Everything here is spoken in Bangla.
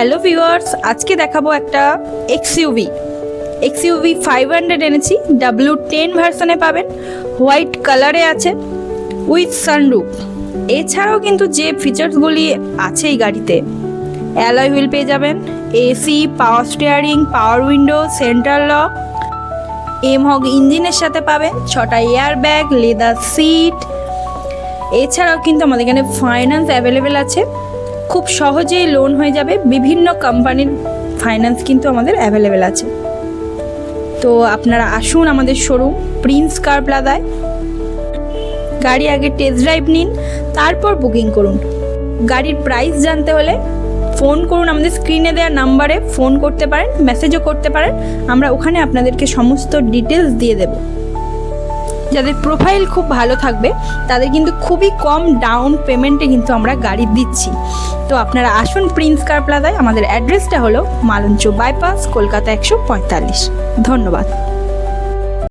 হ্যালো ভিউয়ার্স, আজকে দেখাবো একটা এক্সইউভি 500 এনেছি। W10 ভার্সনে পাবেন, হোয়াইট কালারে আছে উইথ সানরুফ। এছাড়াও কিন্তু যে ফিচার্সগুলি আছে এই গাড়িতে, অ্যালয় হুইল পেয়ে যাবেন, AC, power steering, power window, central lock, এমহগ ইঞ্জিনের সাথে পাবেন, 6টা এয়ার ব্যাগ, লেদার সিট। এছাড়াও কিন্তু আমাদের এখানে ফাইন্যান্স অ্যাভেলেবেল আছে, খুব সহজেই লোন হয়ে যাবে। বিভিন্ন কোম্পানির ফাইন্যান্স কিন্তু আমাদের অ্যাভেলেবেল আছে। তো আপনারা আসুন আমাদের শোরুম প্রিন্স কার প্লাজায়, গাড়ি আগে টেস্ট ড্রাইভ নিন, তারপর বুকিং করুন। গাড়ির প্রাইস জানতে হলে ফোন করুন, আমাদের স্ক্রিনে দেওয়া নাম্বারে ফোন করতে পারেন, মেসেজও করতে পারেন। আমরা ওখানে আপনাদেরকে সমস্ত ডিটেলস দিয়ে দেব। যাদের প্রোফাইল খুব ভালো থাকবে তাদের কিন্তু খুবই কম ডাউন পেমেন্টে কিন্তু আমরা গাড়ি দিচ্ছি। তো আপনারা আসুন প্রিন্স কার প্লাজায়। আমাদের অ্যাড্রেসটা হলো মালঞ্চ বাইপাস, কলকাতা 145। ধন্যবাদ।